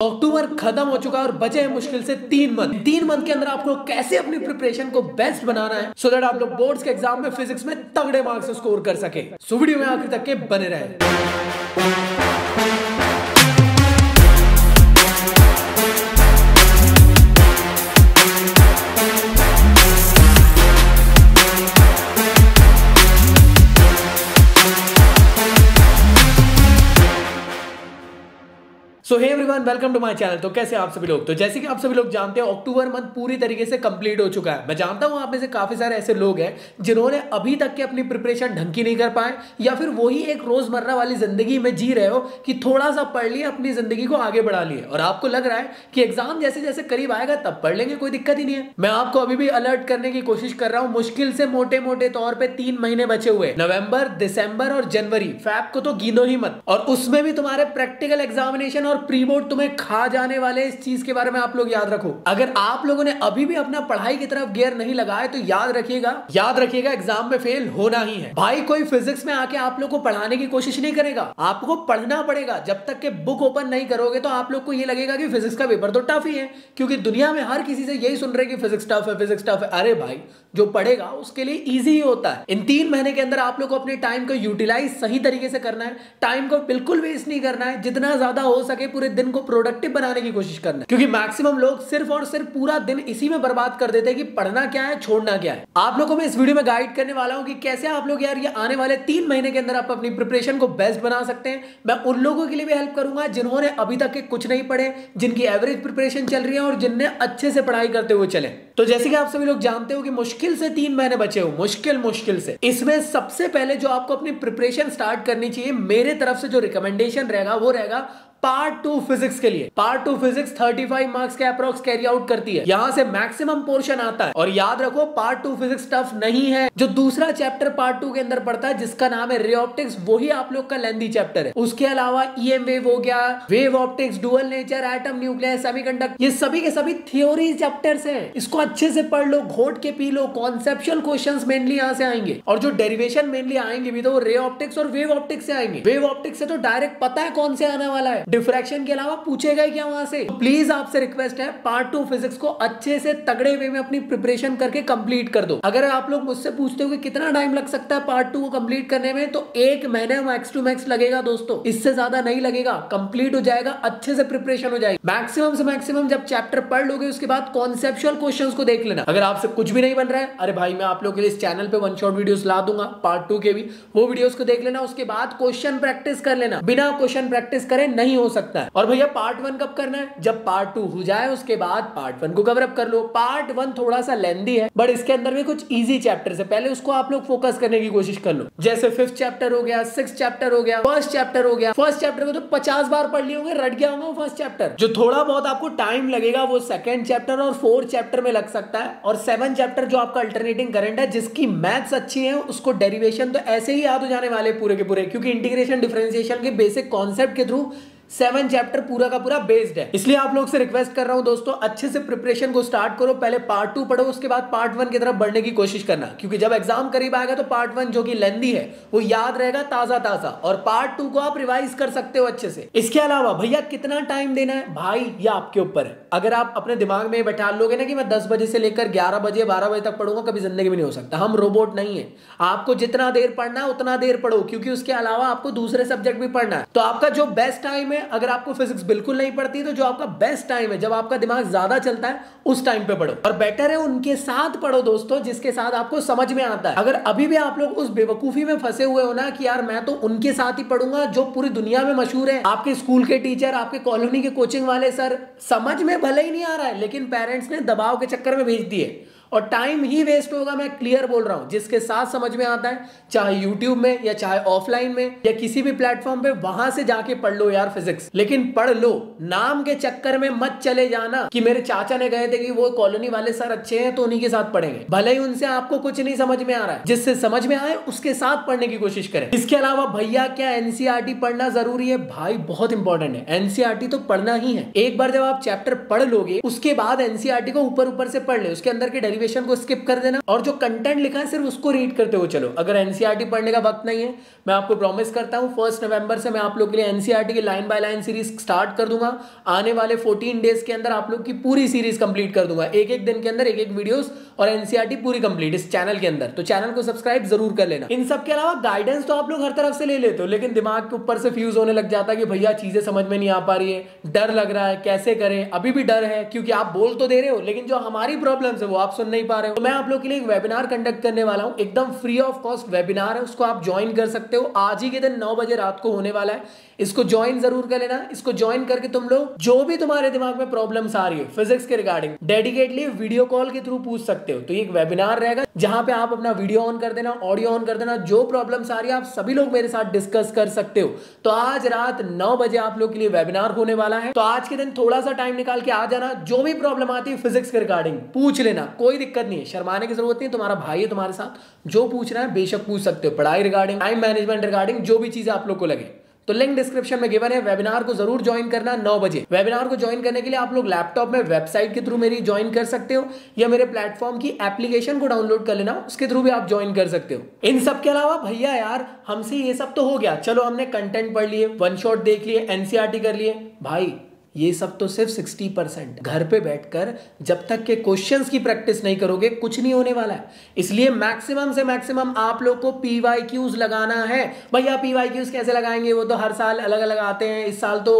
अक्टूबर खत्म हो चुका है और बचे हैं मुश्किल से 3 मंथ के अंदर आपको कैसे अपनी प्रिपरेशन को बेस्ट बनाना है सो दैट आप लोग बोर्ड्स के एग्जाम में फिजिक्स में तगड़े मार्क्स स्कोर कर सके। सो वीडियो में आखिर तक के बने रहे। So hey everyone, welcome to my channel. तो कैसे आप सभी लोग? तो जैसे कि आप सभी लोग जानते हैं, अक्टूबर मंथ पूरी तरीके से कंप्लीट हो चुका है। मैं जानता हूं आप में से काफी सारे ऐसे लोग हैं जिन्होंने अभी तक के अपनी प्रिपरेशन ढंग की नहीं कर पाए, या फिर वही एक रोजमर्रा वाली जिंदगी में जी रहे हो कि थोड़ा सा पढ़ लिए, अपनी जिंदगी को आगे बढ़ा लिए, और आपको लग रहा है कि एग्जाम जैसे जैसे करीब आएगा तब पढ़ लेंगे, कोई दिक्कत ही नहीं है। मैं आपको अभी भी अलर्ट करने की कोशिश कर रहा हूं। मुश्किल से मोटे मोटे तौर पर 3 महीने बचे हुए, नवंबर, दिसंबर और जनवरी। फैब को तो गिनो ही मत, और उसमें भी तुम्हारे प्रैक्टिकल एग्जामिनेशन और प्री बोर्ड तुम्हें खा जाने वाले। इस चीज के बारे में आप लोग याद रखो। अगर आप लोगों ने अभी भी अपना पढ़ाई की तरफ गियर नहीं लगाया तो याद रखिएगा एग्जाम में फेल होना ही है। भाई कोई फिजिक्स में आके आप लोग को पढ़ाने की कोशिश नहीं करेगा, आपको पढ़ना पड़ेगा। जब तक के बुक ओपन नहीं करोगे तो आप लोग को ये लगेगा कि फिजिक्स का पेपर तो टफ ही है, क्योंकि दुनिया में हर किसी से यही सुन रहे कि फिजिक्स टफ है, फिजिक्स टफ है। अरे भाई, जो पढ़ेगा उसके लिए इजी ही होता है। इन 3 महीने के अंदर आप लोग को अपने टाइम को यूटिलाइज सही तरीके से करना है। टाइम को बिल्कुल वेस्ट नहीं करना है। जितना ज्यादा हो सके पूरे दिन को प्रोडक्टिव बनाने की कोशिश करना है, क्योंकि मैक्सिमम लोग सिर्फ और सिर्फ पूरा दिन इसी में बर्बाद कर देते हैं कि पढ़ना क्या है, छोड़ना क्या है। आप लोगों को मैं इस वीडियो में गाइड करने वाला हूं कि कैसे आप लोग यार ये आने वाले 3 महीने के अंदर आप अपनी प्रिपरेशन को बेस्ट बना सकते हैं। मैं उन लोगों के लिए भी हेल्प करूंगा जिन्होंने अभी तक के कुछ नहीं पढ़े, जिनकी एवरेज प्रिपरेशन चल रही है और जिनने अच्छे से पढ़ाई करते हुए चले। तो जैसे कि आप सभी लोग जानते हो कि मुश्किल से 3 महीने बचे हो, मुश्किल से। इसमें सबसे पहले जो आपको अपनी प्रिपरेशन स्टार्ट करनी चाहिए, मेरे तरफ से जो रिकमेंडेशन रहेगा वो रहेगा पार्ट 2 फिजिक्स के लिए। पार्ट 2 फिजिक्स 35 मार्क्स के अप्रॉक्स कैरी आउट करती है। यहां से मैक्सिमम पोर्शन आता है। और याद रखो, पार्ट 2 फिजिक्स टफ नहीं है। जो दूसरा चैप्टर पार्ट 2 के अंदर पड़ता है, जिसका नाम है रे ऑप्टिक्स, वही आप लोग का लेंथी चैप्टर है। उसके अलावा ईएम वेव हो गया, wave optics, dual nature, atom nucleus, semiconductor, ये सभी के सभी थ्योरी चैप्टर्स हैं। इसको अच्छे से पढ़ लो, घोट के P low. Conceptual questions mainly यहां से आएंगे, और जो डेरिवेशन मेनली आएंगे भी तो वो रे ऑप्टिक्स और वेव ऑप्टिक्स से आएंगे। वेव ऑप्टिक्स से तो डायरेक्ट पता है कौन से आने वाला है, डिफ्रैक्शन के अलावा पूछेगा ही क्या वहां से। तो प्लीज आपसे रिक्वेस्ट है, पार्ट 2 फिजिक्स को अच्छे से तगड़े वे में अपनी प्रिपरेशन करके कंप्लीट कर दो। अगर आप लोग मुझसे पूछते हो कि कितना टाइम लग सकता है पार्ट 2 को कंप्लीट करने में, तो 1 महीने मैक्स टू मैक्स लगेगा दोस्तों, इससे ज्यादा नहीं लगेगा। कंप्लीट हो जाएगा, अच्छे से प्रिपरेशन हो जाएगी। मैक्सिमम से मैक्सिमम जब चैप्टर पढ़ लोगे उसके बाद कॉन्सेप्चुअल क्वेश्चंस को देख लेना। अगर आपसे कुछ भी नहीं बन रहा है, अरे भाई मैं आप लोगों के लिए इस चैनल पे 1 शॉट वीडियोस ला दूंगा पार्ट 2 के भी, वो वीडियोस को देख लेना। उसके बाद क्वेश्चन प्रैक्टिस कर लेना। बिना क्वेश्चन प्रैक्टिस करे नहीं हो सकता है। और भैया पार्ट 1 कब करना है? जब पार्ट 2 हो जाए उसके बाद पार्ट 1 को कवर अप कर लो। पार्ट 1 थोड़ा सा लेंथी है, बट इसके अंदर भी कुछ इजी चैप्टर्स है, पहले उसको आप लोग फोकस करने की कोशिश कर लो। जैसे 5th चैप्टर हो गया, 6th चैप्टर हो गया, 1st चैप्टर हो गया। 1st चैप्टर को तो 50 बार पढ़ लिए होंगे, रट गया होगा वो 1st चैप्टर। जो थोड़ा बहुत आपको टाइम लगेगा वो 2nd चैप्टर और 4th चैप्टर में लग सकता है। और 7th चैप्टर जो आपका अल्टरनेटिंग करंट है, जिसकी मैथ्स अच्छी है, उसको डेरिवेशन तो ऐसे ही याद हो जाने वाले पूरे के पूरे, क्योंकि इंटीग्रेशन डिफरेंशिएशन के बेसिक कॉन्सेप्ट के थ्रू 7 चैप्टर पूरा का पूरा बेस्ड है। इसलिए आप लोग से रिक्वेस्ट कर रहा हूं दोस्तों, अच्छे से प्रिपरेशन को स्टार्ट करो। पहले पार्ट 2 पढ़ो, उसके बाद पार्ट 1 की तरफ बढ़ने की कोशिश करना, क्योंकि जब एग्जाम करीब आएगा तो पार्ट 1 जो कि लेंथी है वो याद रहेगा ताजा, और पार्ट 2 को आप रिवाइज कर सकते हो अच्छे से। इसके अलावा भैया कितना टाइम देना है, भाई ये आपके ऊपर है। अगर आप अपने दिमाग में बैठा लोगे ना कि मैं 10 बजे से लेकर 11 बजे 12 बजे तक पढ़ूंगा, कभी जिंदगी में नहीं हो सकता। हम रोबोट नहीं है। आपको जितना देर पढ़ना है उतना देर पढ़ो, क्योंकि उसके अलावा आपको दूसरे सब्जेक्ट भी पढ़ना है। तो आपका जो बेस्ट टाइम है, अगर आपको फिजिक्स बिल्कुल नहीं पड़ती तो जो आपका बेस्ट टाइम है, जब आपका दिमाग ज्यादा चलता है, उस टाइम पे पढ़ो। और बेटर है उनके साथ पढ़ो दोस्तों, जिसके साथ आपको समझ में आता है। अगर अभी भी आप लोग उस बेवकूफी में फंसे हुए हो ना कि यार मैं तो उनके साथ ही पढ़ूंगा जो पूरी दुनिया में मशहूर है, आपके स्कूल के टीचर, आपके कॉलोनी के कोचिंग वाले सर, समझ में भले ही नहीं आ रहा है, लेकिन पेरेंट्स ने दबाव के चक्कर में भेज दिए और टाइम ही वेस्ट होगा। मैं क्लियर बोल रहा हूं। जिसके साथ समझ में आता है, चाहे यूट्यूब में या चाहे ऑफलाइन में या किसी भी प्लेटफॉर्म पे, वहां से जाके पढ़ लो यार फिजिक्स, लेकिन पढ़ लो। नाम के चक्कर में मत चले जाना कि मेरे चाचा ने कहे थे कि वो कॉलोनी वाले सर अच्छे हैं तो उन्हीं के साथ पढ़ेंगे। भले ही उनसे आपको कुछ नहीं समझ में आ रहा है, जिससे समझ में आए उसके साथ पढ़ने की कोशिश करें। इसके अलावा भैया क्या एनसीईआरटी पढ़ना जरूरी है? भाई बहुत इंपॉर्टेंट है, एनसीईआरटी तो पढ़ना ही है। एक बार जब आप चैप्टर पढ़ लोगे उसके बाद एनसीईआरटी को ऊपर ऊपर से पढ़ ले, उसके अंदर के डेरिवेशन को स्किप कर देना और जो कंटेंट लिखा है सिर्फ उसको रीड करते हुए चलो। अगर एनसीईआरटी पढ़ने का वक्त नहीं है, मैं आपको प्रॉमिस करता हूं 1 नवंबर से मैं आप लोग के लिए एनसीईआरटी की line by line series start कर दूंगा। आने वाले 14 डेज के अंदर आप लोग की पूरी सीरीज कंप्लीट कर दूंगा, एक एक दिन के अंदर एक एक वीडियोस और एनसीईआरटी पूरी कंप्लीट इस चैनल के अंदर। तो चैनल को सब्सक्राइब जरूर कर लेना। इन सब के अलावा गाइडेंस तो आप लोग हर तरफ से ले लेते हो, लेकिन दिमाग के ऊपर से फ्यूज होने लग जाता है कि भैया चीजें समझ में नहीं आ पा रही है, डर लग रहा है, कैसे करें। अभी भी डर है क्योंकि आप बोल तो दे रहे हो लेकिन जो हमारी प्रॉब्लम्स है वो आप सुन नहीं पा रहे हो। तो मैं आप लोग के लिए एक वेबिनार कंडक्ट करने वाला हूं, एकदम फ्री ऑफ कॉस्ट वेबिनार है, उसको आप ज्वाइन कर सकते हो। आज ही के दिन 9 बजे रात को होने वाला है, इसको ज्वाइन जरूर कर लेना। इसको ज्वाइन करके तुम लोग जो भी तुम्हारे दिमाग में प्रॉब्लम्स आ रही है फिजिक्स के रिगार्डिंग डेडिकेटली वीडियो कॉल के थ्रू पूछ सकते हो। तो ये एक वेबिनार रहेगा जहां पे आप अपना वीडियो ऑन कर देना, ऑडियो ऑन कर देना, जो प्रॉब्लम्स आ रही है आप सभी लोग मेरे साथ डिस्कस कर सकते हो। तो आज रात 9 बजे आप लोग के लिए वेबिनार होने वाला है। तो आज के दिन थोड़ा सा टाइम निकाल के आ जाना, जो भी प्रॉब्लम आती है फिजिक्स के रिगार्डिंग पूछ लेना, कोई दिक्कत नहीं है, शर्माने की जरूरत नहीं, तुम्हारा भाई है तुम्हारे साथ, जो पूछना है बेशक पूछ सकते हो। पढ़ाई रिगार्डिंग, टाइम मैनेजमेंट रिगार्डिंग, जो भी चीजें आप लोग को लगे। तो लिंक डिस्क्रिप्शन में गिवन है, वेबिनार को जरूर ज्वाइन करना 9 बजे। वेबिनार को ज्वाइन करने के लिए आप लोग लैपटॉप में वेबसाइट के थ्रू मेरी ज्वाइन कर सकते हो या मेरे प्लेटफॉर्म की एप्लीकेशन को डाउनलोड कर लेना, उसके थ्रू भी आप ज्वाइन कर सकते हो। इन सब के अलावा भैया यार हमसे ये सब तो हो गया, चलो हमने कंटेंट पढ़ लिए, वन शॉट देख लिए, एनसीईआरटी कर लिए, भाई ये सब तो सिर्फ 60%। घर पे बैठकर जब तक के क्वेश्चंस की प्रैक्टिस नहीं करोगे कुछ नहीं होने वाला है। इसलिए मैक्सिमम से मैक्सिमम आप लोग को पीवाईक्यूज लगाना है। भैया पीवाईक्यूज कैसे लगाएंगे, वो तो हर साल अलग अलग आते हैं, इस साल तो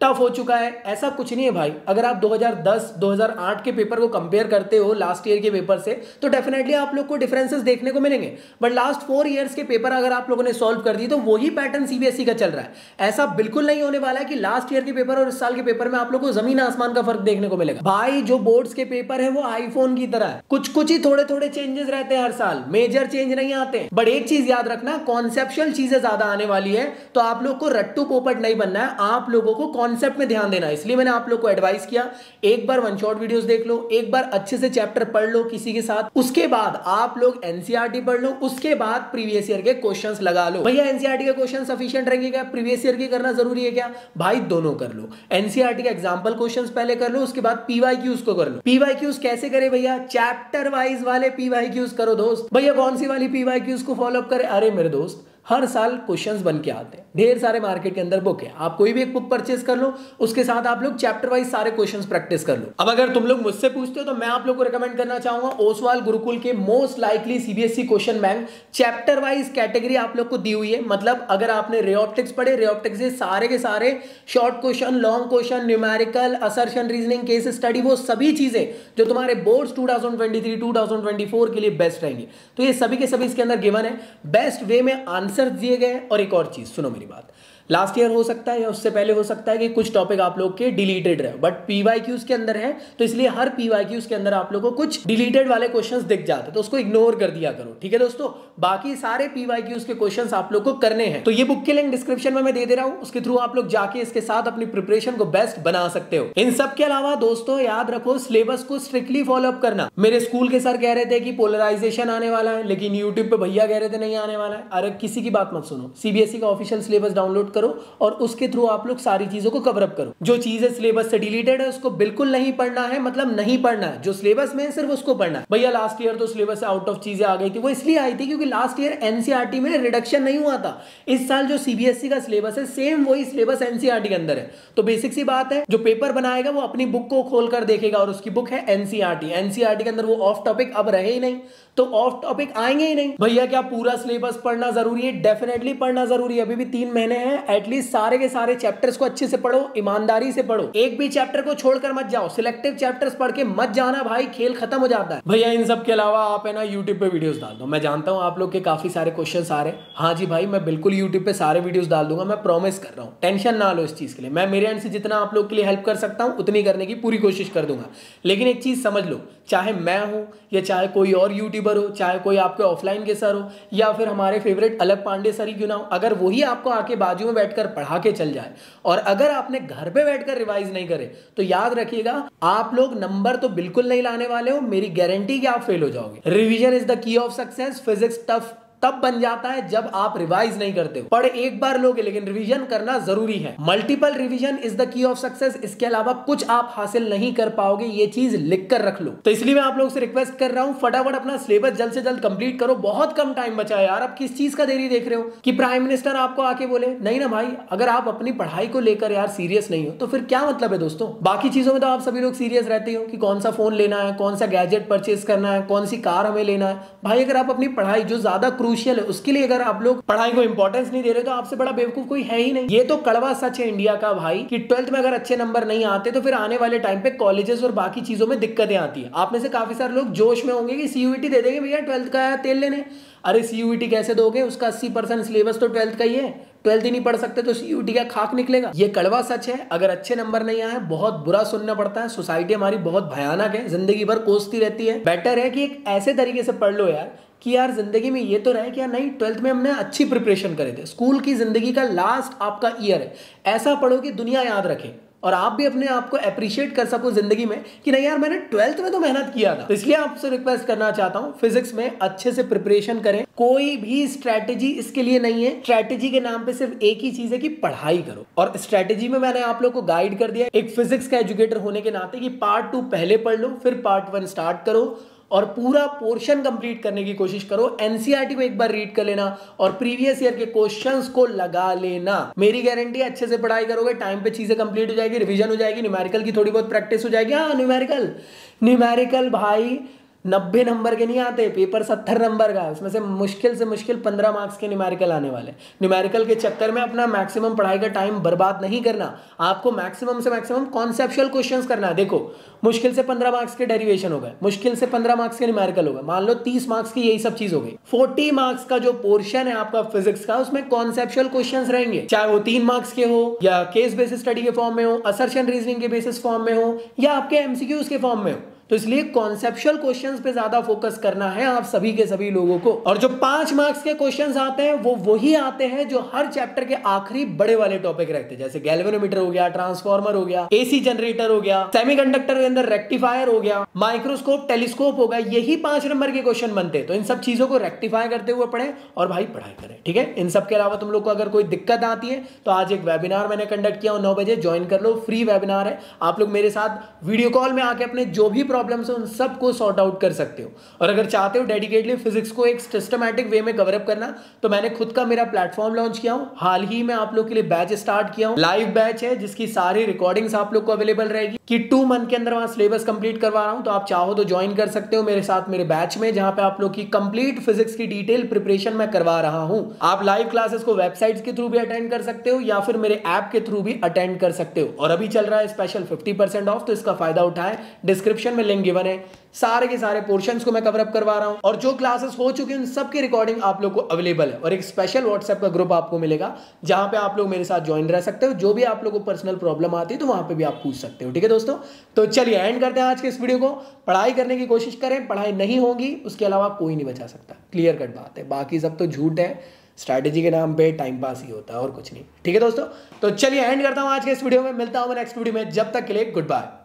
टफ हो चुका है। ऐसा कुछ नहीं है भाई, अगर आप 2010 2008 के पेपर को कंपेयर करते हो लास्ट ईयर के पेपर से तो डेफिनेटली आप लोग को डिफरेंसेस देखने को मिलेंगे। बट लास्ट 4 इयर्स के पेपर अगर आप लोगों ने सॉल्व कर दी तो वही पैटर्न सीबीएसई का चल रहा है। ऐसा बिल्कुल नहीं होने वाला है कि लास्ट ईयर के पेपर और इस साल के पेपर में आप लोग को जमीन आसमान का फर्क देखने को मिलेगा। भाई जो बोर्ड्स के पेपर है वो आईफोन की तरह है, कुछ कुछ ही थोड़े थोड़े चेंजेस रहते हैं हर साल, मेजर चेंज नहीं आते। बट एक चीज याद रखना, कॉन्सेप्चुअल चीजें ज्यादा आने वाली है, तो आप लोग को रट्टू पोपट नहीं बनना है, आप लोगों को कॉन्सेप्ट में ध्यान देना है। इसलिए मैंने आप लोग को एडवाइस किया, एक बार वन शॉट वीडियोस देख लो, एक बार अच्छे से चैप्टर पढ़ लो किसी के साथ, उसके बाद आप लोग एनसीईआरटी पढ़ लो, उसके बाद प्रीवियस ईयर के क्वेश्चंस लगा लो। भैया एनसीईआरटी के क्वेश्चन सफिशिएंट रहेंगे क्या, प्रीवियस ईयर की करना जरूरी है क्या? भाई दोनों कर लो, एनसीईआरटी के एग्जांपल क्वेश्चंस पहले कर लो, उसके बाद पीवाईक्यूज को कर लो। पीवाईक्यूज कैसे करे भैया, चैप्टर वाइज वाले पीवाईक्यूज करो दोस्त। भैया कौन सी वाली पीवाईक्यूज को फॉलो अप करे? अरे मेरे दोस्त हर साल क्वेश्चंस बन के आते हैं, ढेर सारे मार्केट के अंदर बुक है, आप कोई भी एक बुक परचेस कर लो, उसके साथ आप लोग चैप्टर वाइज सारे क्वेश्चंस प्रैक्टिस कर लो। अब अगर तुम लोग मुझसे पूछते हो तो मैं आप लोग को रिकमेंड करना चाहूंगा ओसवाल गुरुकुल के most likely CBSE question bank, chapter wise category आप लोग को दी हुई है। मतलब अगर आपने रे ऑप्टिक्स पढ़े, रे ऑप्टिक्स से सारे के सारे short question, long question, numerical, assertion, reasoning, case study, वो सभी चीजें जो तुम्हारे बोर्ड्स 2023 2024 के लिए बेस्ट रहेंगी, तो ये सभी के सभी इसके अंदर गिवन है, बेस्ट वे में आंसर दिए गए। और एक और चीज सुनो मेरी बात, लास्ट ईयर हो सकता है या उससे पहले हो सकता है कि कुछ टॉपिक आप लोग के डिलीटेड रहे, बट पीवाईक्यूज के अंदर है तो इसलिए हर पीवाईक्यूज के अंदर आप लोग को कुछ डिलीटेड वाले क्वेश्चंस दिख जाते हैं, तो उसको इग्नोर कर दिया करो, ठीक है दोस्तों। बाकी सारे पीवाईक्यूज के क्वेश्चंस आप लोग को करने हैं। तो ये बुक के लिंक डिस्क्रिप्शन में मैं दे दे रहा हूं, उसके थ्रू आप लोग जाके इसके साथ अपनी प्रिपरेशन को बेस्ट बना सकते हो। इन सब के अलावा दोस्तों याद रखो, सिलेबस को स्ट्रिक्टली फॉलो अप करना। मेरे स्कूल के सर कह रहे थे कि पोलराइजेशन आने वाला है, लेकिन यूट्यूब पे भैया कह रहे थे नहीं आने वाला है। अरे किसी की बात मत सुनो, सीबीएसई का ऑफिशियल सिलेबस डाउनलोड करो और उसके थ्रू आप लोग सारी चीजों को कवर अप करो। जो चीजें सिलेबस से डिलीटेड है उसको बिल्कुल नहीं पढ़ना है, मतलब नहीं पढ़ना है, जो सिलेबस में है सिर्फ उसको पढ़ना है। भैया लास्ट ईयर तो सिलेबस से आउट ऑफ चीजें आ गई थी, वो इसलिए आई थी क्योंकि लास्ट ईयर एनसीईआरटी में रिडक्शन नहीं हुआ था। इस साल जो सीबीएसई का सिलेबस है सेम वही सिलेबस एनसीईआरटी के अंदर है। तो बेसिक सी बात है, जो पेपर बनाएगा वो अपनी बुक को खोलकर देखेगा और उसकी बुक है एनसीईआरटी। एनसीईआरटी के अंदर वो ऑफ टॉपिक अब रहे ही नहीं, तो ऑफ टॉपिक आएंगे ही नहीं। भैया क्या पूरा सिलेबस पढ़ना जरूरी है? डेफिनेटली पढ़ना जरूरी है। अभी भी 3 महीने हैं, एटलीस्ट सारे के सारे चैप्टर्स को अच्छे से पढ़ो, ईमानदारी से पढ़ो, एक भी चैप्टर को छोड़कर मत जाओ, सिलेक्टिव चैप्टर्स पढ़ के मत जाना भाई, खेल खत्म हो जाता है। भैया इन सब के अलावा आप है ना यूट्यूब पे वीडियोस डाल दो। मैं जानता हूं आप लोग के काफी सारे क्वेश्चंस आ रहे हैं। हाँ जी भाई, मैं बिल्कुल यूट्यूब पे सारे वीडियोस डाल दूंगा, मैं प्रॉमिस कर रहा हूं, टेंशन ना लो इस चीज के लिए। मैं मेरे एंड से जितना आप लोग के लिए हेल्प कर सकता हूं उतनी करने की पूरी कोशिश कर दूंगा। लेकिन एक चीज समझ लो, चाहे मैं हूं या चाहे कोई और यूट्यूबर हो, चाहे कोई आपके ऑफलाइन के सर हो या फिर हमारे फेवरेट अलग पांडे सर ही क्यों ना हो, अगर वही आपको आके बाजू में बैठकर पढ़ा के चल जाए और अगर आपने घर पे बैठकर रिवाइज नहीं करे तो याद रखिएगा आप लोग नंबर तो बिल्कुल नहीं लाने वाले हो, मेरी गारंटी कि आप फेल हो जाओगे। Revision is the key of success, physics tough तब बन जाता है जब आप रिवाइज नहीं करते हो। पढ़ एक बार लोगे लेकिन रिवीजन करना जरूरी है। Multiple revision is the key of success. इसके अलावा कुछ आप हासिल नहीं कर पाओगे, ये चीज लिख कर रख लो। तो इसलिए मैं आप लोगों से रिक्वेस्ट कर रहा हूं, फटाफट अपना सिलेबस जल्द से जल्द कंप्लीट करो। बहुत कम टाइम बचा है यार। अब किस चीज का देरी देख रहे हो कि प्राइम मिनिस्टर आपको आके बोले? नहीं ना भाई, अगर आप अपनी पढ़ाई को लेकर यार सीरियस नहीं हो तो फिर क्या मतलब है दोस्तों। बाकी चीजों में तो आप सभी लोग सीरियस रहते हो कि कौन सा फोन लेना है, कौन सा गैजेट परचेज करना है, कौन सी कार हमें लेना है। भाई अगर आप अपनी पढ़ाई जो ज्यादा क्रूशियल है उसके लिए अगर आप लोग पढ़ाई को इंपॉर्टेंस नहीं दे रहे तो आपसे बड़ा बेवकूफ कोई है ही नहीं। ये तो कड़वा सच है इंडिया का भाई कि 12th में अगर अच्छे नंबर नहीं आते तो फिर आने वाले टाइम पे कॉलेजेस और बाकी चीजों में दिक्कतें आती है। आप में से काफी सारे लोग जोश में होंगे कि सीयूईटी दे देंगे भैया 12th का आया तेल लेने। अरे सीयूईटी कैसे दोगे, उसका 80% सिलेबस तो 12th का ही है। 12th ही नहीं पढ़ सकते तो सीयूईटी का खाक निकलेगा। ये कड़वा सच है। अगर अच्छे नंबर नहीं आए बहुत बुरा सुनना पड़ता है। सोसाइटी हमारी बहुत भयानक है, जिंदगी भर कोसती रहती है। बेटर है कि एक ऐसे तरीके से पढ़ लो यार कि यार जिंदगी में ये तो रहे कि यार नहीं 12th में हमने अच्छी प्रिपरेशन करे थे। स्कूल की जिंदगी का लास्ट आपका ईयर है, ऐसा पढ़ो कि दुनिया याद रखे और आप भी अपने आप को अप्रिशिएट कर सको जिंदगी में कि नहीं यार मैंने 12th में तो मेहनत किया था। तो इसलिए आपसे रिक्वेस्ट करना चाहता हूं, फिजिक्स में अच्छे से प्रिपरेशन करें। कोई भी स्ट्रैटेजी इसके लिए नहीं है। स्ट्रैटेजी के नाम पे सिर्फ एक ही चीज है कि पढ़ाई करो। और स्ट्रैटेजी में मैंने आप लोग को गाइड कर दिया एक फिजिक्स का एजुकेटर होने के नाते कि पार्ट 2 पहले पढ़ लो, फिर पार्ट 1 स्टार्ट करो और पूरा पोर्शन कंप्लीट करने की कोशिश करो। एनसीईआरटी को एक बार रीड कर लेना और प्रीवियस ईयर के क्वेश्चंस को लगा लेना। मेरी गारंटी है अच्छे से पढ़ाई करोगे, टाइम पे चीजें कंप्लीट हो जाएगी, रिवीजन हो जाएगी, न्यूमेरिकल की थोड़ी बहुत प्रैक्टिस हो जाएगी। हाँ न्यूमेरिकल भाई 90 नंबर के नहीं आते, पेपर 70 नंबर का, उसमें से मुश्किल 15 मार्क्स के न्यूमेरिकल आने वाले। न्यूमेरिकल के चक्कर में अपना मैक्सिमम पढ़ाई का टाइम बर्बाद नहीं करना। आपको मैक्सिमम से मैक्सिमम कॉन्सेप्चुअल क्वेश्चंस करना है। देखो मुश्किल से 15 मार्क्स के डेरिवेशन हो गए, मुश्किल से 15 मार्क्स के न्यूमेरिकल हो गए, मान लो 30 मार्क्स की यही सब चीज हो गई। 40 मार्क्स का जो पोर्शन है आपका फिजिक्स का उसमें कॉन्सेप्चुअल क्वेश्चंस रहेंगे, चाहे वो 3 मार्क्स के हो या केस बेसिस स्टडी के फॉर्म में हो, असर्शन रीजनिंग के बेसिस फॉर्म में हो या आपके एमसीक्यूज के फॉर्म में हो। तो इसलिए कॉन्सेप्चुअल क्वेश्चंस पे ज्यादा फोकस करना है आप सभी के सभी लोगों को। और जो 5 मार्क्स के क्वेश्चंस आते हैं वो वही आते हैं जो हर चैप्टर के आखिरी बड़े वाले टॉपिक रहते हैं, जैसे गैल्वेनोमीटर हो गया, ट्रांसफार्मर हो गया, एसी जनरेटर हो गया, सेमीकंडक्टर के अंदर रेक्टिफायर हो गया, माइक्रोस्कोप, टेलीस्कोप हो गया। यही 5 नंबर के क्वेश्चन बनते हैं। तो इन सब चीजों को रेक्टिफाई करते हुए पढ़े और भाई पढ़ाई करें, ठीक है। इन सब के अलावा तुम लोग को अगर कोई दिक्कत आती है तो आज एक वेबिनार मैंने कंडक्ट किया 9 बजे, ज्वाइन कर लो, फ्री वेबिनार है। आप लोग मेरे साथ वीडियो कॉल में आके अपने जो भी प्रॉब्लम्स है उन सब को सॉर्ट आउट कर सकते हो। और अगर चाहते हो डेडिकेटली फिजिक्स को एक सिस्टमैटिक वे में कवर अप करना तो मैंने खुद का मेरा प्लेटफॉर्म लॉन्च किया हूं। हाल ही में आप लोग के लिए बैच स्टार्ट किया हूं, लाइव बैच है जिसकी सारी रिकॉर्डिंग्स आप लोग को अवेलेबल रहेगी कि 2 मंथ के अंदर वहां सिलेबस कंप्लीट करवा रहा हूं। तो आप चाहो तो ज्वाइन कर सकते हो मेरे साथ मेरे बैच में, जहां पे आप लोग की कंप्लीट फिजिक्स की डिटेल प्रिपरेशन मैं करवा रहा हूं। आप लाइव क्लासेस को वेबसाइट्स के थ्रू भी अटेंड कर सकते हो या फिर मेरे ऐप के थ्रू भी अटेंड कर सकते हो। और अभी चल रहा है स्पेशल 50% ऑफ, तो इसका फायदा उठाएं। डिस्क्रिप्शन में लिंक गिवन है, सारे के सारे पोर्शंस को मैं कवर अप करवा रहा हूं और जो क्लासेस हो चुके हैं उन सब की रिकॉर्डिंग आप लोग को अवेलेबल है। और एक स्पेशल व्हाट्सएप का ग्रुप आपको मिलेगा जहां पे आप लोग मेरे साथ ज्वाइन रह सकते हो। जो भी आप लोग को पर्सनल प्रॉब्लम आती है तो वहां पे भी आप पूछ सकते हो, ठीक है दोस्तों। तो चलिए एंड करते हैं आज के इस वीडियो को। पढ़ाई करने की कोशिश करें, पढ़ाई नहीं होगी उसके अलावा कोई नहीं बचा सकता, क्लियर कट बात है। बाकी सब तो झूठ है, स्ट्रैटेजी के नाम पे टाइम पास ही होता है और कुछ नहीं, ठीक है दोस्तों। तो चलिए एंड करता हूं आज के इस वीडियो में, मिलता हूं मैं नेक्स्ट वीडियो में, जब तक के लिए गुड बाय।